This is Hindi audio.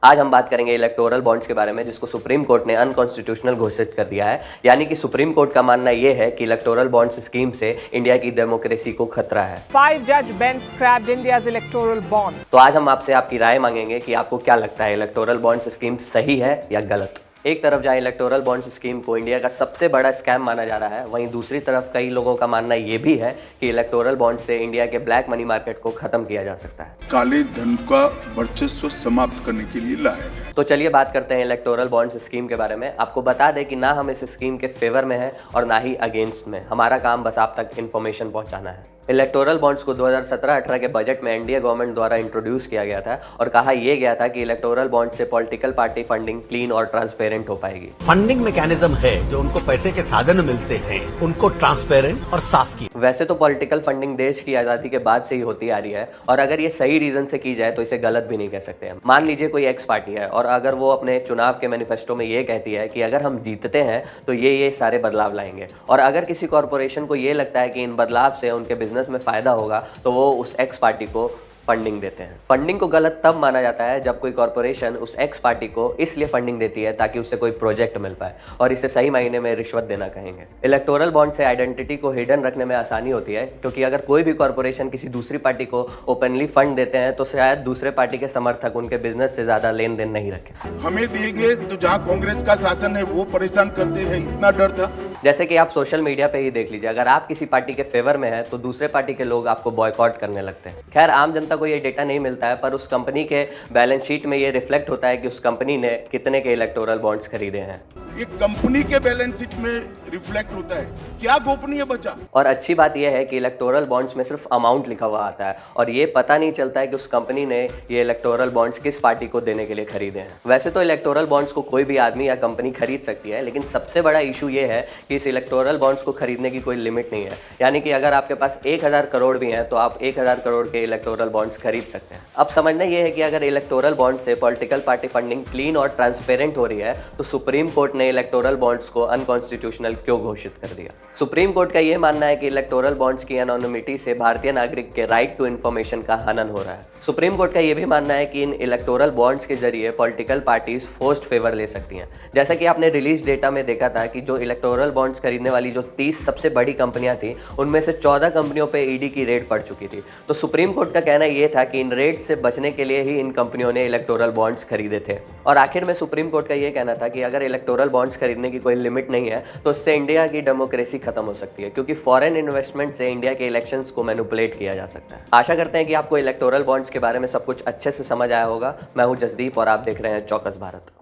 आज हम बात करेंगे इलेक्टोरल बॉन्ड्स के बारे में, जिसको सुप्रीम कोर्ट ने अनकॉन्स्टिट्यूशनल घोषित कर दिया है। यानी कि सुप्रीम कोर्ट का मानना यह है कि इलेक्टोरल बॉन्ड्स स्कीम से इंडिया की डेमोक्रेसी को खतरा है। 5-judge bench scrapped India's electoral bond. तो आज हम आपसे आपकी राय मांगेंगे कि आपको क्या लगता है, इलेक्टोरल बॉन्ड्स स्कीम सही है या गलत। एक तरफ जहां इलेक्टोरल बॉन्ड्स स्कीम को इंडिया का सबसे बड़ा स्कैम माना जा रहा है, वहीं दूसरी तरफ कई लोगों का मानना यह भी है कि इलेक्टोरल बॉन्ड से इंडिया के ब्लैक मनी मार्केट को खत्म किया जा सकता है, काले धन का वर्चस्व समाप्त करने के लिए लाया गया। तो चलिए बात करते हैं इलेक्टोरल बॉन्ड्स स्कीम के बारे में। आपको बता दें कि ना हम इस स्कीम के फेवर में हैं और ना ही अगेंस्ट में। हमारा काम बस आप तक इन्फॉर्मेशन पहुंचाना है। इलेक्टोरल बॉन्ड्स को 2017-18 के बजट में एनडीए गवर्नमेंट द्वारा इंट्रोड्यूस किया गया था और कहा यह गया था कि इलेक्टोरल बॉन्ड से पॉलिटिकल पार्टी फंडिंग क्लीन और ट्रांसपेरेंट हो पाएगी। फंडिंग मैकेनिज्म है जो उनको पैसे के साधन मिलते हैं, उनको ट्रांसपेरेंट और साफ किया। वैसे तो पॉलिटिकल फंडिंग देश की आज़ादी के बाद से ही होती आ रही है और अगर ये सही रीजन से की जाए तो इसे गलत भी नहीं कह सकते हैं। मान लीजिए कोई एक्स पार्टी है और अगर वो अपने चुनाव के मैनिफेस्टो में ये कहती है कि अगर हम जीतते हैं तो ये सारे बदलाव लाएंगे, और अगर किसी कॉरपोरेशन को ये लगता है कि इन बदलाव से उनके बिजनेस में फायदा होगा तो वो उस एक्स पार्टी को फंडिंग देते हैं। फंडिंग को गलत तब माना जाता है जब कोई कॉरपोरेशन उस एक्स पार्टी को इसलिए फंडिंग देती है ताकि उसे कोई प्रोजेक्ट मिल पाए, और इसे सही मायने में रिश्वत देना कहेंगे। इलेक्टोरल बॉन्ड से आइडेंटिटी को हिडन रखने में आसानी होती है, क्योंकि अगर कोई भी कॉरपोरेशन किसी दूसरी पार्टी को ओपनली फंड देते हैं तो शायद दूसरे पार्टी के समर्थक उनके बिजनेस से ज्यादा लेन देन नहीं रखें। हमें देंगे तो जहाँ कांग्रेस का शासन है वो परेशान करते हैं, इतना डर था। जैसे कि आप सोशल मीडिया पे ही देख लीजिए, अगर आप किसी पार्टी के फेवर में हैं तो दूसरे पार्टी के लोग आपको बॉयकॉट करने लगते हैं। खैर, आम जनता को ये डेटा नहीं मिलता है, पर उस कंपनी के बैलेंस शीट में ये रिफ्लेक्ट होता है कि उस कंपनी ने कितने के इलेक्टोरल बॉन्ड्स खरीदे हैं। ये कंपनी के बैलेंस शीट में रिफ्लेक्ट होता है, क्या गोपनीय बचा। और अच्छी बात यह है कि इलेक्टोरल बॉन्ड्स में सिर्फ अमाउंट लिखा हुआ आता है और ये पता नहीं चलता है कि उस कंपनी ने ये इलेक्टोरल बॉन्ड्स किस पार्टी को देने के लिए खरीदे हैं। वैसे तो इलेक्टोरल बॉन्ड्स को कोई भी आदमी या कंपनी खरीद सकती है, लेकिन सबसे बड़ा इशू ये है कि इस इलेक्टोरल बॉन्ड्स को खरीदने की कोई लिमिट नहीं है। यानी कि अगर आपके पास 1000 करोड़ भी हैं तो आप 1000 करोड़ के इलेक्टोरल बॉन्ड्स खरीद सकते हैं। अब समझना यह है कि अगर इलेक्टोरल बॉन्ड से पॉलिटिकल पार्टी फंडिंग क्लीन और ट्रांसपेरेंट हो रही है तो सुप्रीम कोर्ट ने इलेक्टोरल बॉन्ड्स को अनकॉन्स्टिट्यूशनल क्यों घोषित कर दिया। सुप्रीम कोर्ट का यह मानना है कि इलेक्टोरल बॉन्ड्स की एनोनिमिटी से भारतीय नागरिक के राइट टू इन्फॉर्मेशन का हनन हो रहा है। सुप्रीम कोर्ट का यह भी मानना है कि इन इलेक्टोरल बॉन्ड्स के जरिए पॉलिटिकल पार्टीज फोर्स्ड फेवर ले सकती हैं। जैसा कि आपने रिलीज डेटा में देखा था कि जो इलेक्टोरल बॉन्ड्स खरीदने वाली जो 30 सबसे बड़ी कंपनियां थी, उनमें से 14 कंपनियों पे ईडी की रेड पड़ चुकी थी। तो सुप्रीम कोर्ट का कहना यह था कि इन रेड से बचने के लिए ही इन कंपनियों ने इलेक्टोरल बॉन्ड्स खरीदे थे। और आखिर में सुप्रीम कोर्ट का यह कहना था कि अगर इलेक्टोरल बॉन्ड्स खरीदने की कोई लिमिट नहीं है तो उससे इंडिया की डेमोक्रेसी खत्म हो सकती है, क्योंकि फॉरेन इन्वेस्टमेंट से इंडिया के इलेक्शंस को मैनिपुलेट किया जा सकता है। आशा करते हैं कि आपको इलेक्टोरल बॉन्ड्स के बारे में सब कुछ अच्छे से समझ आया होगा। मैं हूं जसदीप और आप देख रहे हैं चौकस भारत।